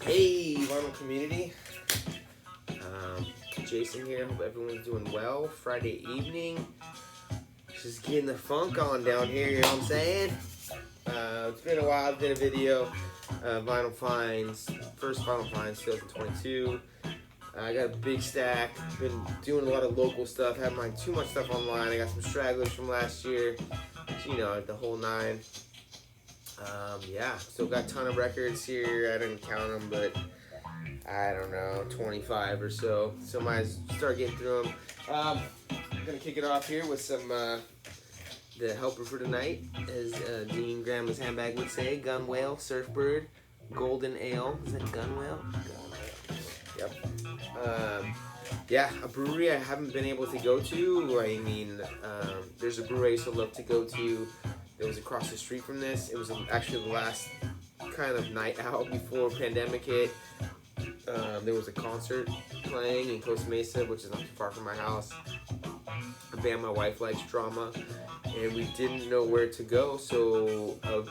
Hey, vinyl community. Jason here. Hope everyone's doing well. Friday evening. Just getting the funk on down here, you know what I'm saying? It's been a while. I did a video. Vinyl finds. First vinyl finds 2022. I got a big stack. Been doing a lot of local stuff. Haven't mind too much stuff online. I got some stragglers from last year. You know, the whole nine. Yeah, still got a ton of records here. I didn't count them, but I don't know, 25 or so. So I might start getting through them. I'm gonna kick it off here with some the helper for tonight, as Dean Grandma's handbag would say: Gun Whale, Surfbird, Golden Ale. Is that Gun Whale? Gun Whale. Yep. Yeah, a brewery I haven't been able to go to. I mean, there's a brewery I used to love to go to. It was across the street from this. It was actually the last kind of night out before pandemic hit. There was a concert playing in Costa Mesa, which is not too far from my house. A band my wife likes, Drama, and we didn't know where to go, so a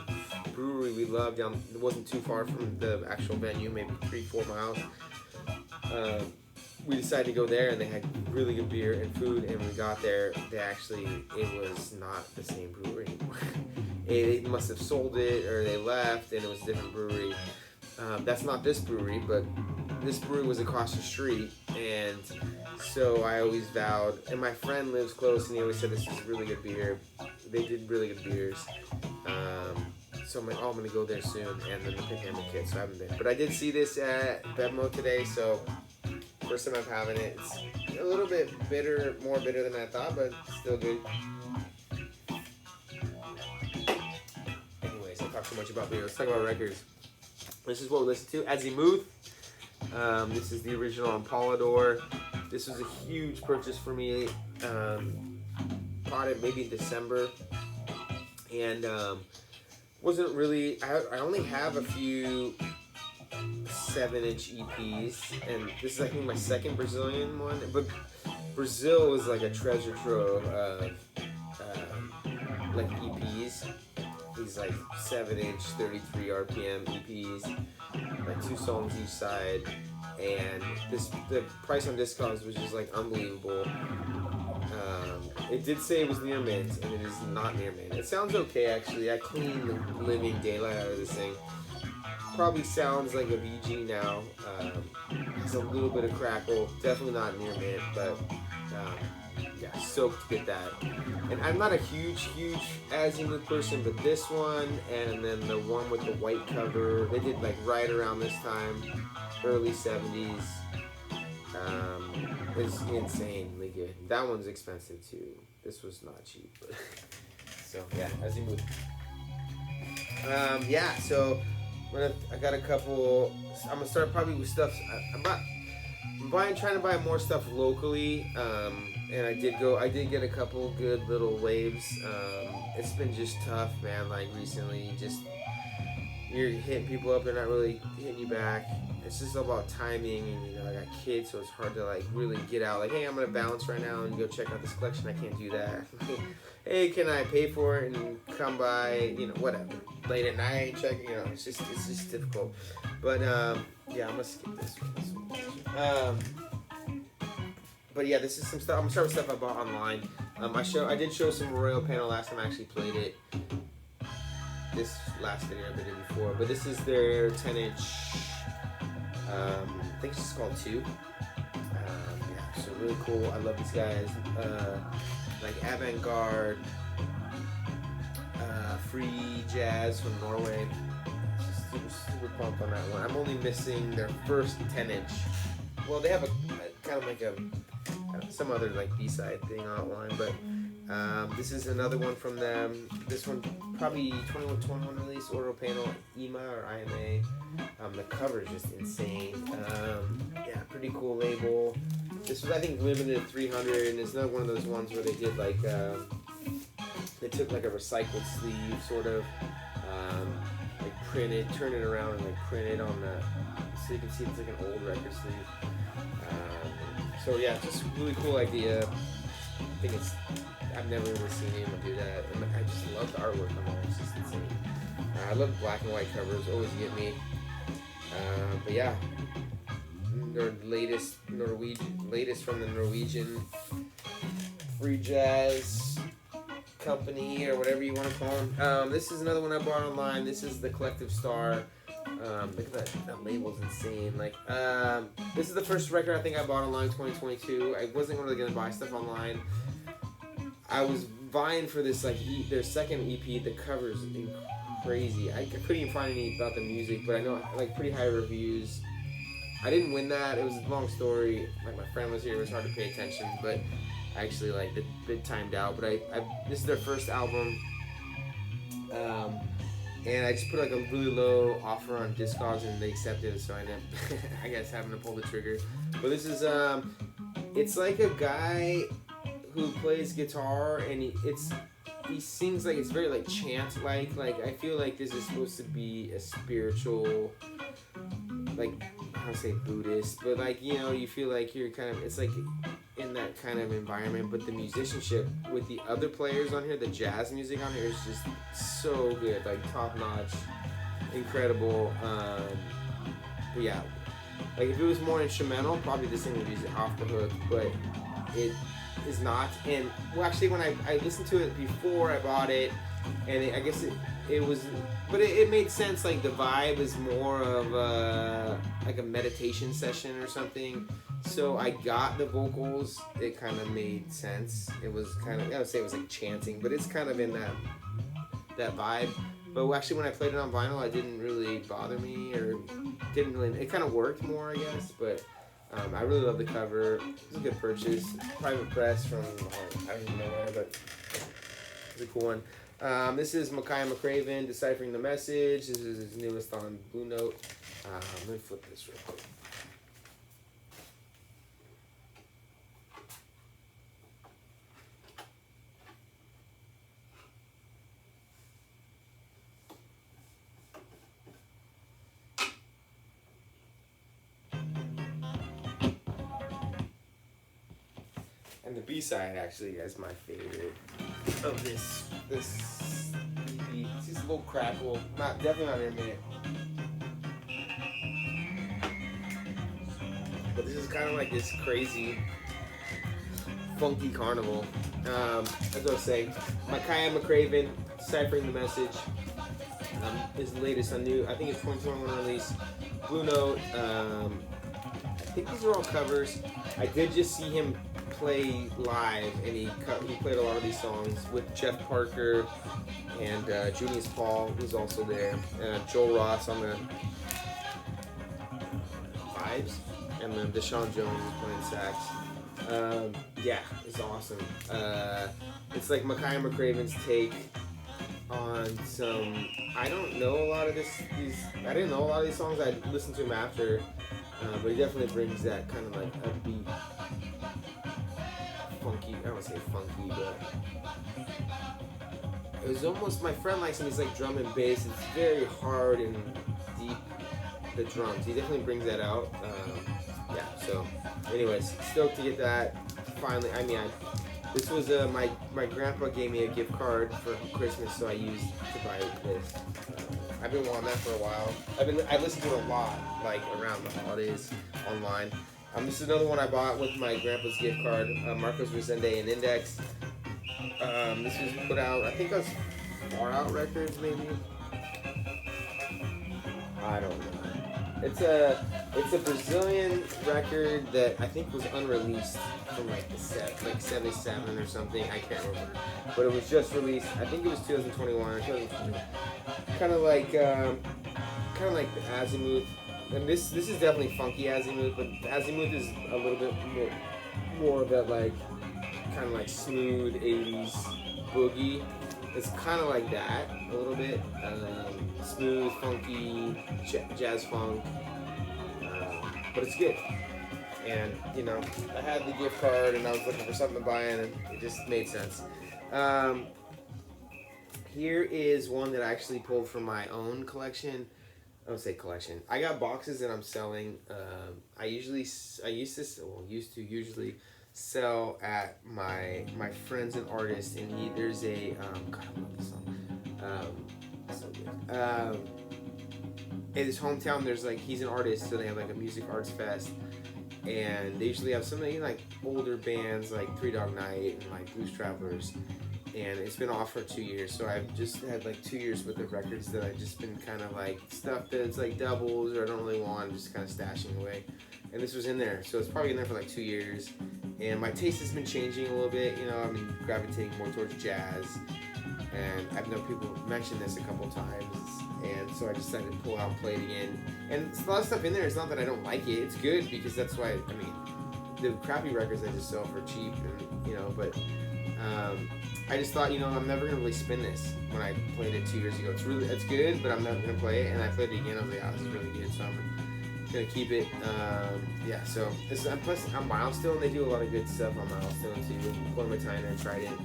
brewery we loved down, it wasn't too far from the actual venue, maybe 3-4 miles. We decided to go there, and they had really good beer and food, and we got there, it was not the same brewery anymore. They must have sold it, or they left, and it was a different brewery. That's not this brewery, but this brewery was across the street, and so I always vowed, and my friend lives close, and he always said this is really good beer. They did really good beers. So I'm like, oh, I'm going to go there soon, and then the pandemic hit, so I haven't been. But I did see this at Bevmo today, so first time I'm having it. It's a little bit bitter, more bitter than I thought, but still good. Anyways, I talked so much about beer. Let's talk about records. This is what we listen to. Azimuth. This is the original on Polydor. This was a huge purchase for me. Bought it maybe in December. And wasn't really... I only have a few 7-inch EPs, and this is I think my second Brazilian one, but Brazil was like a treasure trove of like EPs. These like 7-inch 33 RPM EPs, like 2 songs each side, and the price on Discogs was just like unbelievable. It did say it was near mint, and it is not near mint. It sounds okay actually. I cleaned the living daylight out of this thing. Probably sounds like a VG now. Has a little bit of crackle. Definitely not near mint, but yeah, stoked to get that. And I'm not a huge Azimuth person, but this one and then the one with the white cover, they did like right around this time, early 70s. It's insanely good. That one's expensive too. This was not cheap, but so yeah, Azimuth. Yeah, so I got a couple. I'm gonna start probably with stuff. Trying to buy more stuff locally. And I did get a couple good little waves. It's been just tough, man. Like recently, just you're hitting people up, they're not really hitting you back. It's just about timing, and you know, I got kids, so it's hard to like really get out. Like, hey, I'm gonna bounce right now and go check out this collection. I can't do that. Hey, can I pay for it and come by? You know, whatever. Late at night, check. You know, it's just difficult. But yeah, I'm gonna skip this one. But yeah, this is some stuff. I'm gonna start with stuff I bought online. I did show some Royal Panel last time I actually played it. This last video I did it before, but this is their 10-inch. I think it's just called 2. Yeah, so really cool. I love these guys. Like avant-garde, free jazz from Norway. Just super pumped on that one. I'm only missing their first 10-inch. Well, they have a kind of like some other like B-side thing online, but this is another one from them. This one probably 21 release, Oro Panel, IMA or IMA. The cover is just insane. Yeah, pretty cool label. This was I think limited to 300, and it's another one of those ones where they did like they took like a recycled sleeve sort of, like turn it around and like print it on the, so you can see it's like an old record sleeve. So yeah, just really cool idea. I think I've never really seen anyone do that, and I just love the artwork on it. It's just insane. I love black and white covers, always get me. But yeah, latest from the Norwegian free jazz company, or whatever you want to call them. This is another one I bought online. This is the Collective Star. Look at that label's insane. Like, this is the first record I think I bought online in 2022. I wasn't really gonna buy stuff online. I was vying for this, like, their second EP. The cover's crazy. I couldn't even find any about the music, but I know, like, pretty high reviews. I didn't win that. It was a long story. Like, my friend was here. It was hard to pay attention, but I actually, like, the bit timed out. But this is their first album. And I just put, like, a really low offer on Discogs, and they accepted it, so I ended up, I guess, having to pull the trigger. But this is, it's like a guy who plays guitar, and he sings, like, it's very, like, chant-like. Like, I feel like this is supposed to be a spiritual, like, I don't say Buddhist, but, like, you know, you feel like you're kind of, it's like in that kind of environment. But the musicianship with the other players on here, the jazz music on here, is just so good, like, top notch, incredible. But yeah, like, if it was more instrumental, probably this thing would be off the hook, but it is not. And well, actually, when I listened to it before I bought it, and I guess it was, but it made sense. Like, the vibe is more of like a meditation session or something. So I got the vocals. It kind of made sense. It was kind of, I would say it was like chanting, but it's kind of in that vibe. But actually, when I played it on vinyl, it didn't really bother me, or didn't really. It kind of worked more, I guess. But I really love the cover. It's a good purchase. Private press from I don't even know where, but it's a cool one. This is Micaiah McCraven, Deciphering the Message. This is his newest on Blue Note. Let me flip this real quick. And the B-side actually is my favorite of this EP. It's just a little crackle. Definitely not intermittent. But this is kind of like this crazy, funky carnival. As I was saying, Micaiah McCraven, Deciphering the Message. His latest on new, I think it's 2021 release. Blue Note. I think these are all covers. I did just see him play live, and he played a lot of these songs with Jeff Parker, and Junius Paul was also there. Joel Ross on the vibes, and then Deshaun Jones is playing sax. Yeah, it's awesome. It's like Micaiah McCraven's take on some. I don't know a lot of I didn't know a lot of these songs. I listened to him after, but he definitely brings that kind of like upbeat, funky. I don't want to say funky, but it was almost. My friend likes him. He's like drum and bass. It's very hard and deep. The drums. He definitely brings that out. Yeah. So, anyways, stoked to get that. Finally, this was my grandpa gave me a gift card for Christmas, so I used to buy this. I've been wanting that for a while. I listened to it a lot, like around the holidays online. This is another one I bought with my grandpa's gift card. Marcos Resende and Index. This was put out, I think it was Far Out Records, maybe. I don't know. It's a Brazilian record that I think was unreleased from like the 77 or something. I can't remember, but it was just released. I think it was 2021 or 2020. Kind of like the Azimuth. And this is definitely funky Azimuth, but Azimuth is a little bit more of that like kind of like smooth 80s boogie. It's kind of like that a little bit, smooth, funky, jazz funk, but it's good. And you know, I had the gift card and I was looking for something to buy, and it just made sense. Here is one that I actually pulled from my own collection. I don't say collection. I got boxes that I'm selling. I used to usually sell at my friend's an artist, and there's a God, I love this song. So good. in his hometown, there's like, he's an artist, so they have like a music arts fest, and they usually have some like older bands like Three Dog Night and like Blues Travelers, and it's been off for 2 years, so I've just had like 2 years worth of records that I've just been kind of like stuff that's like doubles or I don't really want, just kind of stashing away, and this was in there, so it's probably in there for like 2 years, and my taste has been changing a little bit, you know, I've been gravitating more towards jazz, and I've known people mention this a couple times, and so I decided to pull out and play it again. And a lot of stuff in there, it's not that I don't like it, it's good, because that's why, I mean, the crappy records I just sell for cheap, and, you know, but I just thought, you know, I'm never going to really spin this when I played it 2 years ago. It's good, but I'm not going to play it, and I played it again, I was like, oh, this is really good, so I'm going to keep it. Yeah, so, plus I'm Milestone, they do a lot of good stuff on Milestone, too. One of my time I tried it.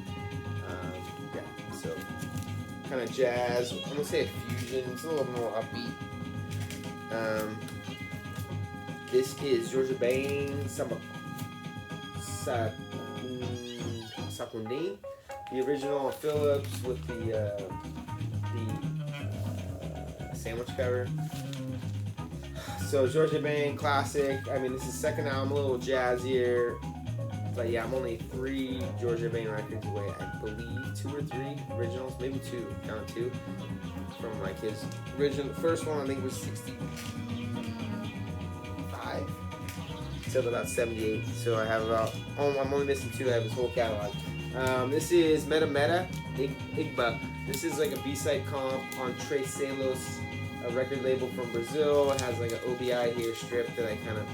Yeah, so kind of jazz. I'm gonna say a fusion. It's a little more upbeat. This is Georgia Bain Sakundin, the original Phillips with the sandwich cover. So Georgia Bain classic. I mean, this is second album, a little jazzier. But yeah, I'm only 3 Georgia Bain records away. I believe 2 or 3 originals, maybe 2, count 2, from like his original. First one I think was 65, till about 78. So I have about, I'm only missing 2. I have his whole catalog. This is Metameta, Igba. This is like a B-side comp on Tyrannosaurus, a record label from Brazil. It has like an OBI here strip that I kind of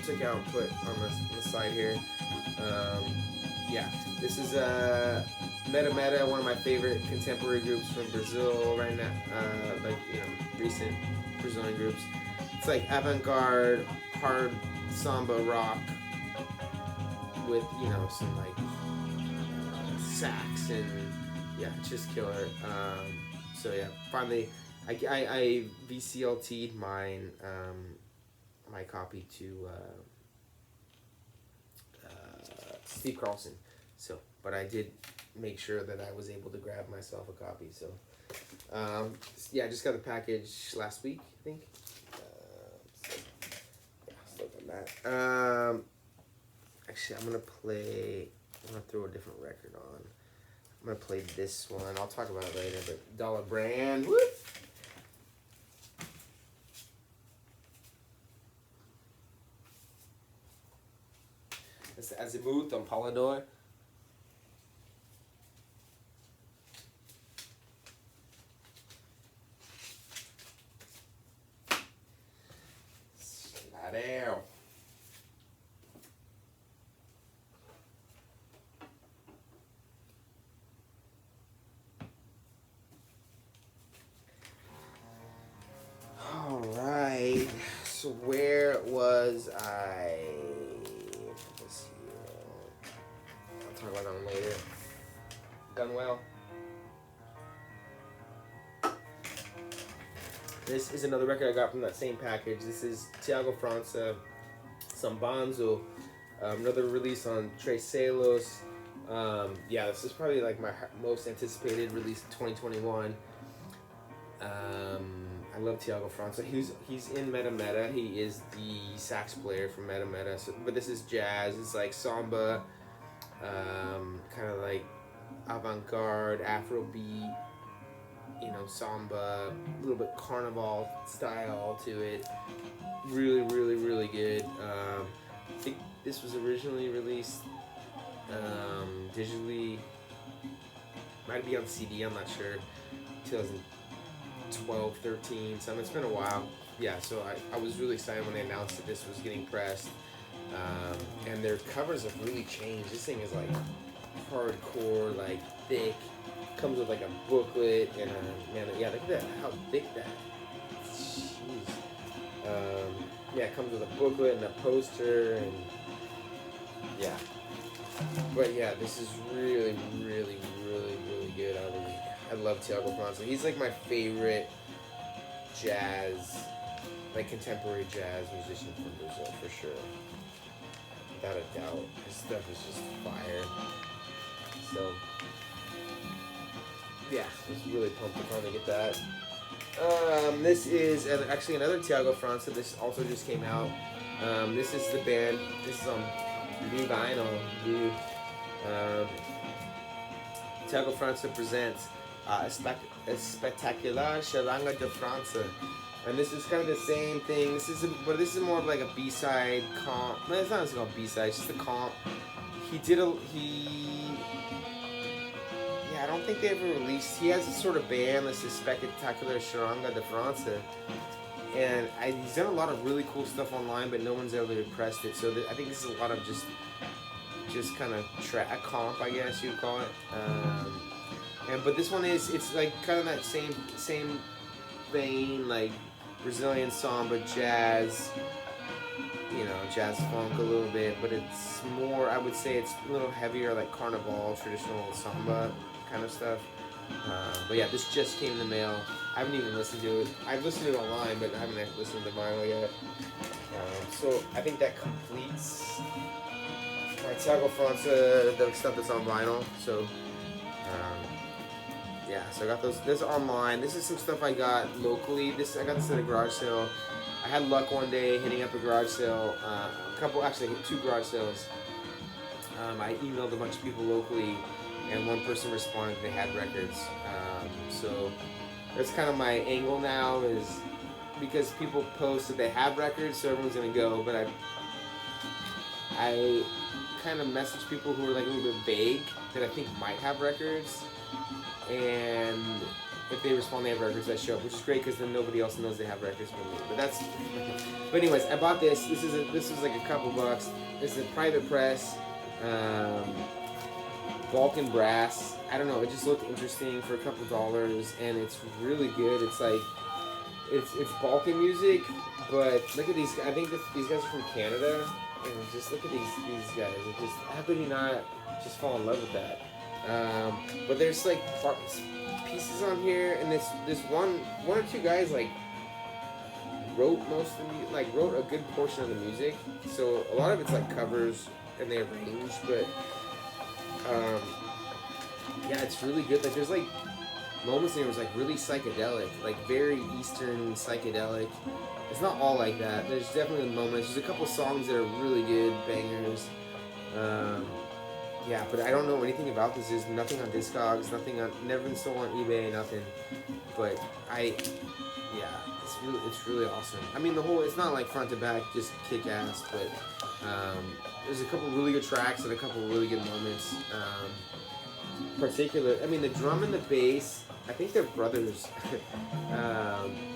took out and put on the side here. Yeah, this is Metameta, one of my favorite contemporary groups from Brazil right now, like, you know, recent Brazilian groups. It's like avant-garde, hard samba rock with, you know, some like sax, and yeah, it's just killer. So yeah, finally, I VCLT'd mine, my copy to Steve Carlson, so, but I did make sure that I was able to grab myself a copy, so, yeah, I just got the package last week, I think, so, yeah, let's look at that. Actually, I'm gonna throw a different record on. I'm gonna play this one, I'll talk about it later, but Dollar Brand, whoop! It's Azimuth on Polydor. Slideo. All right. So where was I? Talk about that one later. Done well. This is another record I got from that same package. This is Tiago França, Sambanzo, another release on Tyrannosaurus. Yeah, this is probably like my most anticipated release of 2021. I love Tiago França. He's in Metameta. He is the sax player from Metameta. So, but this is jazz. It's like samba. Kind of like avant-garde, Afrobeat, you know, samba, a little bit carnival style to it. Really, really, really good. I think this was originally released digitally. Might be on CD, I'm not sure. 2012, 13, something. It's been a while. Yeah, so I was really excited when they announced that this was getting pressed. And their covers have really changed. This thing is like hardcore, like thick. Comes with like a booklet and man, yeah, look at that, how thick that. Jeez. Yeah, it comes with a booklet and a poster, and yeah. But yeah, this is really, really, really, really good. I love Tiago França. He's like my favorite jazz, like contemporary jazz musician from Brazil for sure. Without a doubt, his stuff is just fire. So, yeah, I was really pumped to finally get that. This is actually another Thiago França. This also just came out. This is the band. This is on new vinyl. New. Thiago França presents Espectacular Charanga de França. And this is kind of the same thing. This is more of like a B-side comp. No, it's not called B-side. It's just a comp. I don't think they ever released. He has a sort of band. This is Spectacular Charanga de França, and he's done a lot of really cool stuff online, but no one's ever pressed it. So I think this is a lot of just kind of a comp, I guess you'd call it. But this one it's like kind of that same vein, like Brazilian samba, jazz, jazz funk a little bit, but it's more, I would say it's a little heavier, like carnival, traditional samba kind of stuff. But yeah, this just came in the mail. I haven't even listened to it. I've listened to it online, but I haven't listened to vinyl yet. So I think that completes my Thiago França, the stuff that's on vinyl. So yeah, so I got this online. This is some stuff I got locally. I got this at a garage sale. I had luck one day hitting up a garage sale, two garage sales. I emailed a bunch of people locally, and one person responded they had records. So that's kind of my angle now, is because people post that they have records, so everyone's gonna go. But I kind of message people who are like a little bit vague that I think might have records, and if they respond they have records, I show up, which is great because then nobody else knows they have records but me. But anyways, I bought this. This was like a couple bucks. This is a private press, Balkan brass. I don't know. It just looked interesting for a couple dollars, and it's really good. It's like it's Balkan music, but look at these. I think these guys are from Canada, and just look at these guys. How could you not just fall in love with that? But there's like pieces on here, and this one or two guys like wrote wrote a good portion of the music. So a lot of it's like covers and they arranged, but yeah, it's really good. Like there's like moments there was like really psychedelic, like very Eastern psychedelic. It's not all like that. There's definitely moments. There's a couple songs that are really good, bangers. Yeah, but I don't know anything about this. There's nothing on Discogs, never been sold on eBay, nothing. But it's really awesome. I mean, it's not like front to back, just kick ass, but there's a couple really good tracks and a couple really good moments. The drum and the bass, I think they're brothers,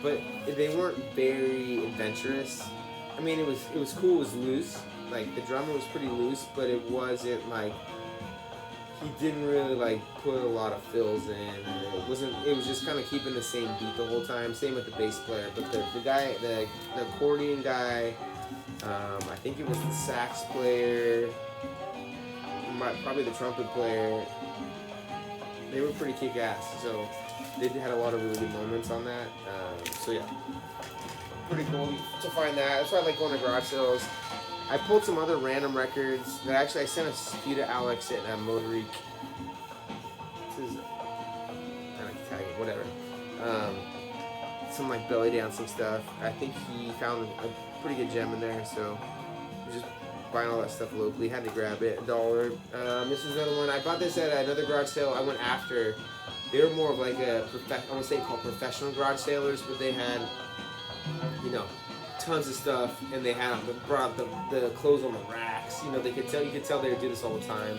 but they weren't very adventurous. I mean, it was cool, it was loose. Like, the drummer was pretty loose, but it wasn't like, he didn't really like put a lot of fills in. It was just kind of keeping the same beat the whole time. Same with the bass player, but the accordion guy, I think it was the sax player, probably the trumpet player. They were pretty kick-ass, so they had a lot of really good moments on that. So yeah, pretty cool to find that. That's why I like going to garage sales. I pulled some other random records that I sent a few to Alex at Motorique. This is Italian, whatever. Some like belly down, some stuff. I think he found a pretty good gem in there, so just buying all that stuff locally. Had to grab it, $1. This is another one. I bought this at another garage sale. I went after. They were more of like I want to say called professional garage sailors, but they had, tons of stuff, and they had brought the clothes on the racks. You could tell they would do this all the time.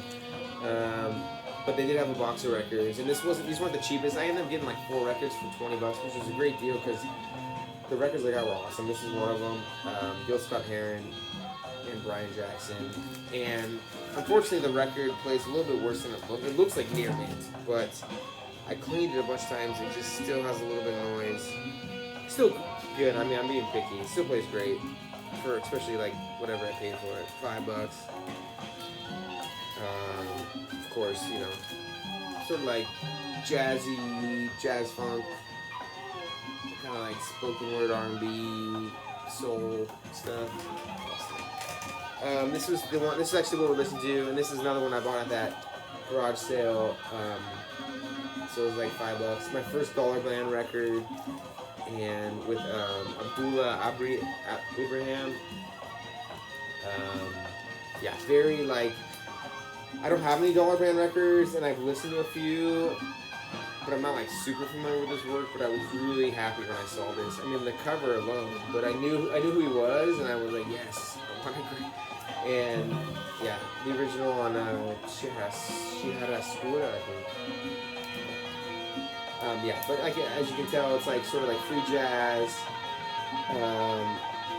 But they did have a box of records, and these weren't the cheapest. I ended up getting like 4 records for $20, which was a great deal because the records I got were awesome. This is one of them. Gil Scott-Heron and Brian Jackson. And unfortunately, the record plays a little bit worse than it looks. It looks like near mint, but I cleaned it a bunch of times. It just still has a little bit of noise. Still good. I mean, I'm being picky. It still plays great for especially like whatever I paid for it, $5. Of course, sort of like jazzy, jazz funk, kind of like spoken word R&B, soul stuff. This was the one. This is actually what we listened to, and this is another one I bought at that garage sale. So it was like $5. My first dollar band record. and with Abraham. Yeah, very like, I don't have any dollar band records, and I've listened to a few, but I'm not like super familiar with his work. But I was really happy when I saw this. I mean, the cover alone, but I knew who he was, and I was like, yes, I want to agree. And yeah, the original on Chiaroscura, I think. Yeah, but like, as you can tell, it's like sort of like free jazz.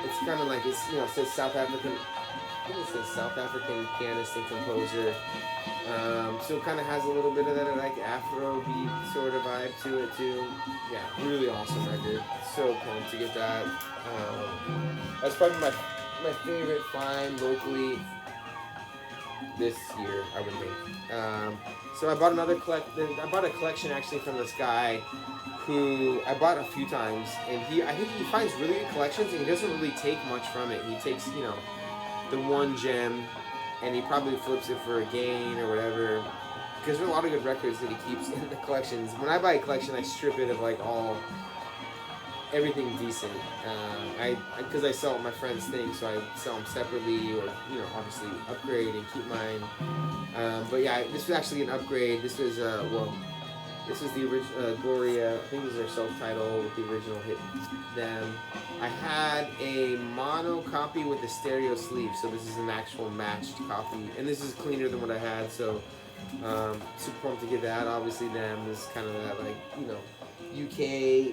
It's kind of like, it's, you know, it says South African. I think it says South African pianist and composer. So it kind of has a little bit of that like Afrobeat sort of vibe to it too. Yeah, really awesome record. So pumped to get that. That's probably my favorite find locally this year, I would think. So I bought I bought a collection actually from this guy who I bought a few times, and I think he finds really good collections, and he doesn't really take much from it. He takes, you know, the one gem, and he probably flips it for a gain or whatever. Because there's a lot of good records that he keeps in the collections. When I buy a collection, I strip it of like everything decent. Because I sell my friends' things, so I sell them separately, or, you know, obviously upgrade and keep mine. But yeah, this was actually an upgrade. This was this is the original Gloria. I think this is their self-titled with the original hit them. I had a mono copy with a stereo sleeve, so this is an actual matched copy, and this is cleaner than what I had. So super pumped to get that. Obviously, them is kind of that, like, you know, UK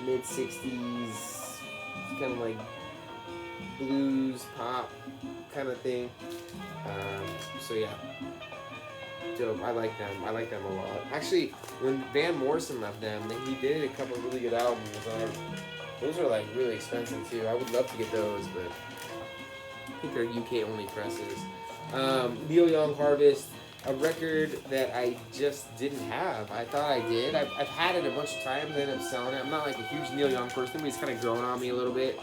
mid '60s, kind of like blues pop kind of thing. So yeah, dope. I like them. I like them a lot. Actually, when Van Morrison left them, he did a couple of really good albums. Those are like really expensive too. I would love to get those, but I think they're UK only presses. Neil Young Harvest, a record that I just didn't have. I thought I did. I've had it a bunch of times. I ended up selling it. I'm not like a huge Neil Young person, but he's kind of grown on me a little bit.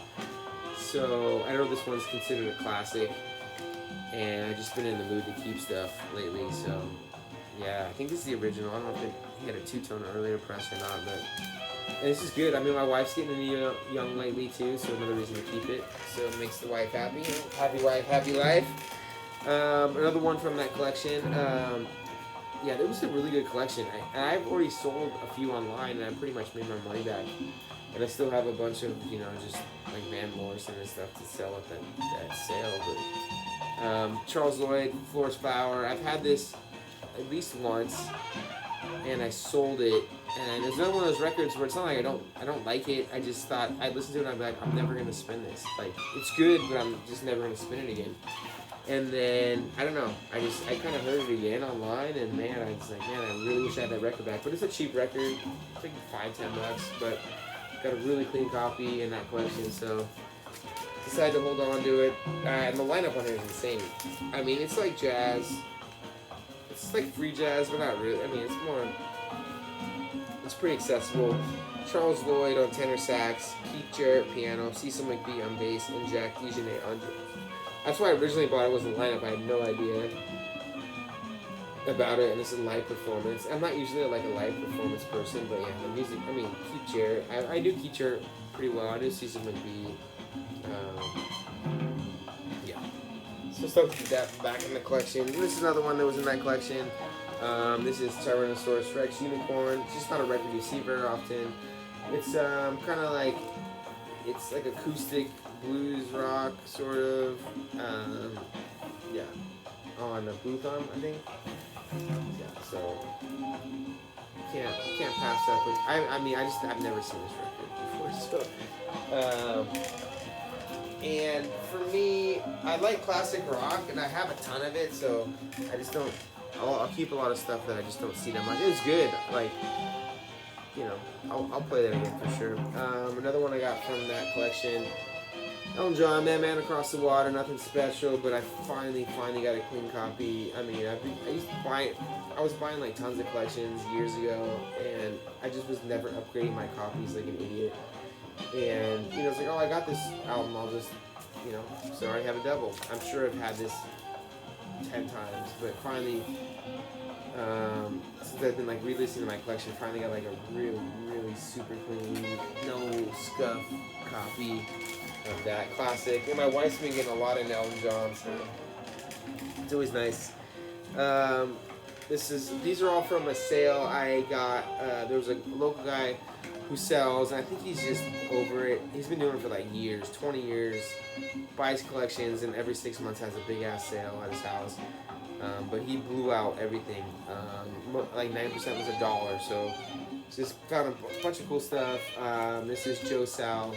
So I know this one's considered a classic, and I've just been in the mood to keep stuff lately. So yeah, I think this is the original. I don't know if he had a two-tone earlier press or not, but this is good. I mean, my wife's getting into Young lately too, so another reason to keep it. So it makes the wife happy. Happy wife, happy life. Another one from that collection. Yeah, it was a really good collection. I've already sold a few online, and I pretty much made my money back. And I still have a bunch of, you know, just like Van Morrison and stuff to sell at that sale. But Charles Lloyd, Floor's Flower. I've had this at least once, and I sold it. And it's another one of those records where it's not like I don't like it. I just thought I'd listen to it and I'd be like, I'm never gonna spin this. Like, it's good, but I'm just never gonna spin it again. And then I don't know. I kind of heard it again online, and man, I was like, man, I really wish I had that record back. But it's a cheap record. It's like $5-10, but got a really clean copy in that collection, so decided to hold on to it. And the lineup on here is insane. I mean, it's like jazz. It's like free jazz, but not really. I mean, it's pretty accessible. Charles Lloyd on tenor sax, Keith Jarrett piano, Cecil McBee on bass, and Jack DeJohnette on drums. That's why I originally bought it. Was the lineup. I had no idea about it, and this is a live performance. I'm not usually like a live performance person, but yeah, the music. I mean, Keith Jarrett. I do Keith Jarrett pretty well. I do Cecil McBee. Yeah. So stoked to keep that back in the collection. This is another one that was in that collection. This is Tyrannosaurus Rex Unicorn. It's just not a record you see very often. It's kind of like, it's like acoustic blues rock sort of. Yeah, on the Blue Thumb, I think. Yeah, so can't pass up. But I've never seen this record before. So, and for me, I like classic rock, and I have a ton of it. So I just don't. I'll keep a lot of stuff that I just don't see that much. It's good. Like, you know, I'll play that again for sure. Another one I got from that collection. Elton John, Man Across the Water, nothing special, but I finally got a clean copy. I mean, I was buying like tons of collections years ago, and I just was never upgrading my copies like an idiot. And, you know, it's like, oh, I got this album, I'll just, you know, so I already have a double. I'm sure I've had this 10 times, but finally Since I've been like re-listening to my collection, finally got like a really, really super clean, no scuff copy of that classic. And my wife's been getting a lot of Elton John, so it's always nice. These are all from a sale I got. There was a local guy who sells, and I think he's just over it. He's been doing it for like years, 20 years. Buys collections, and every 6 months has a big ass sale at his house. But he blew out everything. Like 9% was $1. So just found a bunch of cool stuff. This is Joe Sal,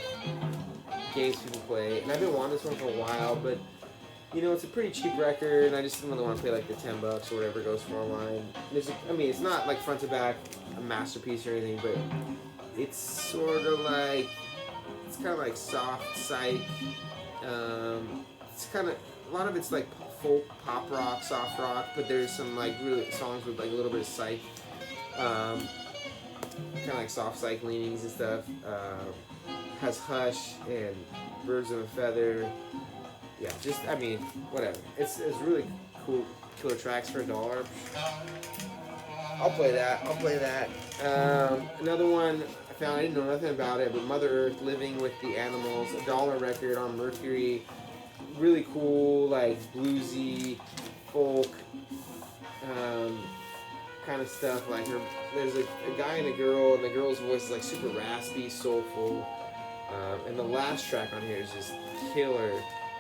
games people play, and I've been wanting this one for a while, but you know, it's a pretty cheap record, and I just didn't really want to pay like the $10 or whatever it goes for online. It's not like front to back a masterpiece or anything, but it's sort of like, it's kind of like soft psych. It's kind of, a lot of it's like folk, pop rock, soft rock, but there's some like really songs with like a little bit of psych, kind of like soft psych leanings and stuff. Has Hush and Birds of a Feather. Yeah, whatever. It's really cool, killer tracks for $1. I'll play that. Another one I found, I didn't know nothing about it, but Mother Earth, Living with the Animals, $1 record on Mercury. Really cool, like bluesy, folk, kind of stuff. Like there's a guy and a girl, and the girl's voice is like super raspy, soulful. And the last track on here is just killer.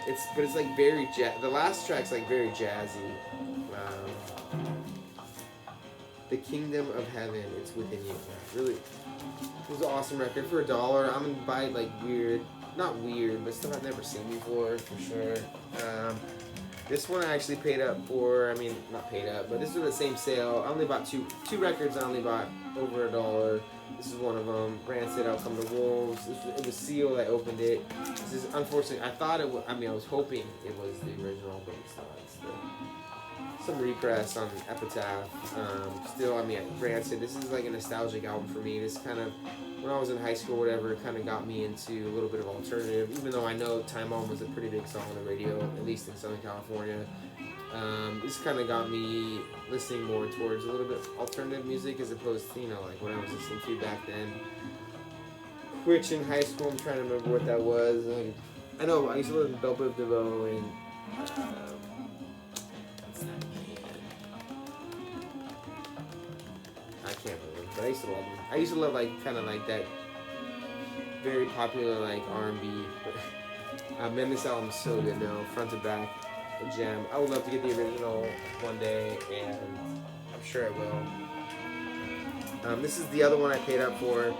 It's like very the last track's like very jazzy. The Kingdom of Heaven, it's within you. Yeah, really, it was an awesome record for $1. I'm gonna buy like not weird, but stuff I've never seen before for sure. This one I actually paid up for. I mean, not paid up, but this was the same sale. I only bought two records. I only bought over $1. This is one of them. Rancid, Out Come the Wolves. It was sealed. I opened it. This is unfortunate. I thought it was. I was hoping it was the original, but it's not. It's some repress on Epitaph. Still, Rancid. This is like a nostalgic album for me. This kind of, when I was in high school, whatever, it kind of got me into a little bit of alternative. Even though I know Time Bomb was a pretty big song on the radio, at least in Southern California. This kind of got me listening more towards a little bit alternative music as opposed to, like what I was listening to back then. Which in high school, I'm trying to remember what that was. I know I used to listen to Belle Biv DeVoe and what's that band? I can't remember, but I used to love them. I used to love like kind of like that very popular like R&B. Man, this album's so good now, front to back. A gem. I would love to get the original one day, and I'm sure I will. This is the other one I paid up for.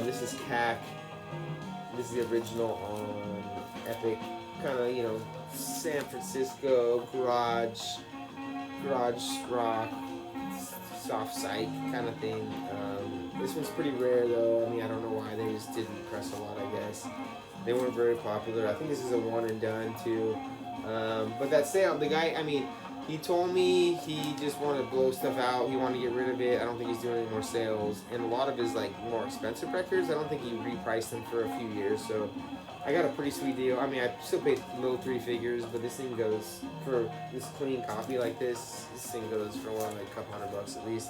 This is CAC. This is the original on Epic. Kind of, San Francisco garage rock, soft psych kind of thing. This one's pretty rare though. I don't know why they just didn't press a lot. I guess they weren't very popular. I think this is a one and done too. But that sale, the guy, he told me he just wanted to blow stuff out. He wanted to get rid of it. I don't think he's doing any more sales. And a lot of his like more expensive records, I don't think he repriced them for a few years. So I got a pretty sweet deal. I still paid low 3 figures, but this thing goes for this clean copy like this. This thing goes for like a couple $100 at least.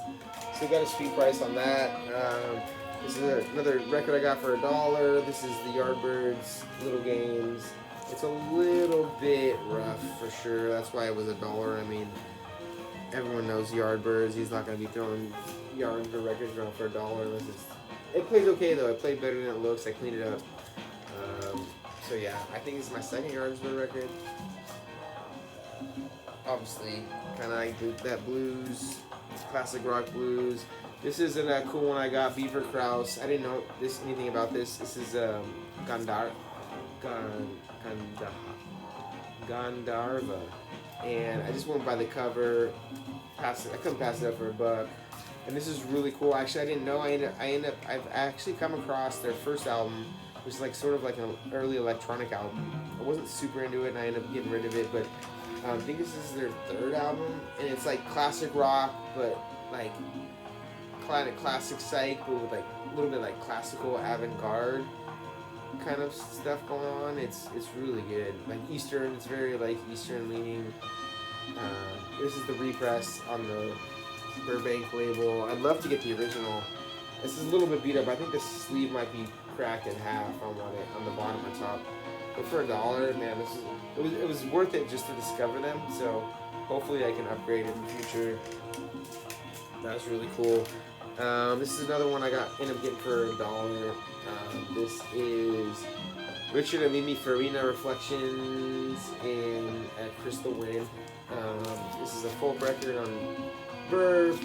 So got a sweet price on that. This is another record I got for $1. This is the Yardbirds Little Games. It's a little bit rough for sure. That's why it was $1. Everyone knows Yardbirds. He's not going to be throwing Yardbird records around for $1. It plays okay though. It played better than it looks. I cleaned it up. So yeah, I think this is my second Yardbird record. Obviously, kind of like that blues, classic rock blues. This is a cool one I got, Beaver Krause. I didn't know anything about this. This is Gandharva, and I just went by the cover. I couldn't pass it up for $1. And this is really cool. Actually, I didn't know. I've actually come across their first album, which is like sort of like an early electronic album. I wasn't super into it, and I ended up getting rid of it. But I think this is their third album, and it's like classic rock, but like kind of classic psych, but with like a little bit like classical avant-garde kind of stuff going on. It's really good. Like Eastern, it's very like Eastern leaning. This is the repress on the Burbank label. I'd love to get the original. This is a little bit beat up. I think the sleeve might be cracked in half on the bottom or top. But for $1, man, it was worth it just to discover them. So hopefully I can upgrade in the future. That's really cool. This is another one I ended up getting for $1. This is Richard and Mimi Farina Reflections in Crystal Wind. This is a folk record on Verve,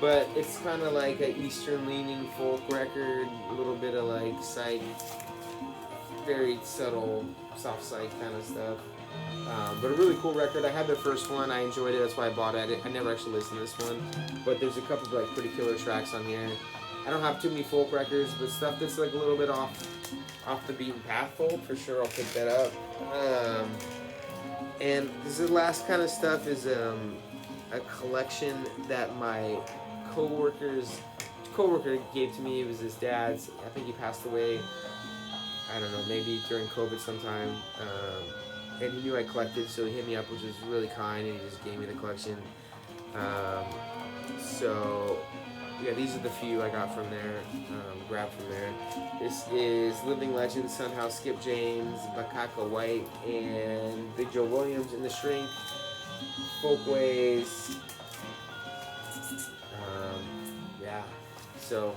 but it's kind of like an Eastern-leaning folk record, a little bit of like psych, very subtle, soft psych kind of stuff. But a really cool record. I had the first one. I enjoyed it. That's why I bought it. I never actually listened to this one, but there's a couple of like pretty killer tracks on here. I don't have too many folk records, but stuff that's like a little bit off the beaten path folk, for sure I'll pick that up. And this is the last kind of stuff is a collection that my coworker gave to me. It was his dad's. I think he passed away, I don't know, maybe during COVID sometime. And he knew I collected, so he hit me up, which was really kind, and he just gave me the collection. So yeah, these are the few I got from there, grabbed from there. This is Living Legends, Sunhouse, Skip James, Bakaka White, and Big Joe Williams in the Shrink, Folkways. Yeah, so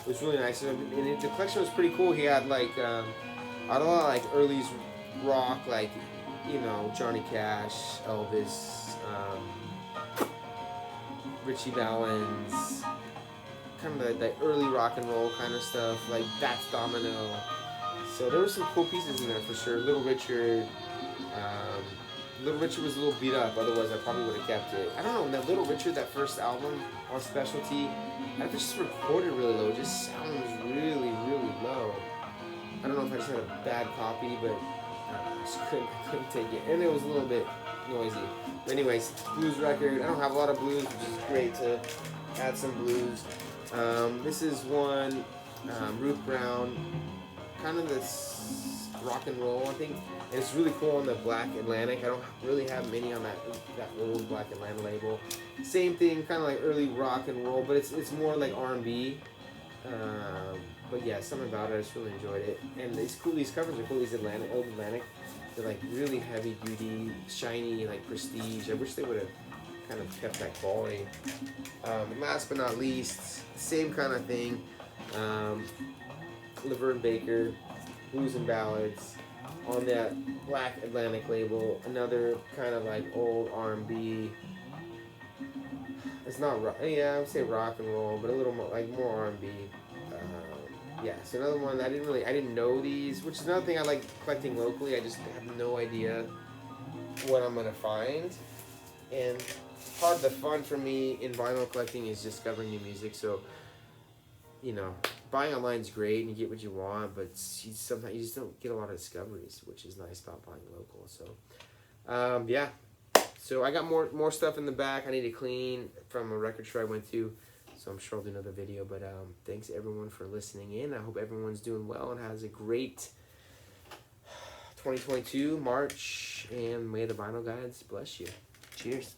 it was really nice. And the collection was pretty cool. He had like a lot of like early rock, like, you know, Johnny Cash, Elvis, Richie Valens, kind of the early rock and roll kind of stuff, like Bats Domino. So there were some cool pieces in there for sure. Little Richard was a little beat up, otherwise I probably would have kept it. I don't know, that Little Richard, that first album on Specialty, I just recorded really low. It just sounds really, really low. I don't know if I just had a bad copy, but I just couldn't take it. And it was a little bit noisy. But anyways, blues record. I don't have a lot of blues, which is great to add some blues. This is one, Ruth Brown, kind of this rock and roll, I think. And it's really cool on the Black Atlantic. I don't really have many on that old Black Atlantic label. Same thing, kind of like early rock and roll, but it's more like R&B. But yeah, something about it, I just really enjoyed it. And it's cool, these covers are cool, these old Atlantic. They're like really heavy duty, shiny, like prestige. I wish they would have kind of kept that quality. And last but not least, same kind of thing. Laverne Baker, Blues and Ballads, on that Black Atlantic label. Another kind of like old R&B. It's not rock, yeah, I would say rock and roll, but a little more like more R&B. Yeah, so another one I didn't know these, which is another thing I like collecting locally. I just have no idea what I'm gonna find, and part of the fun for me in vinyl collecting is discovering new music. So, you know, buying online is great and you get what you want, but sometimes you just don't get a lot of discoveries, which is nice about buying local. So, yeah. So I got more stuff in the back I need to clean from a record store I went to. So I'm sure I'll do another video, but thanks everyone for listening in. I hope everyone's doing well and has a great 2022 March, and may the vinyl gods bless you. Cheers.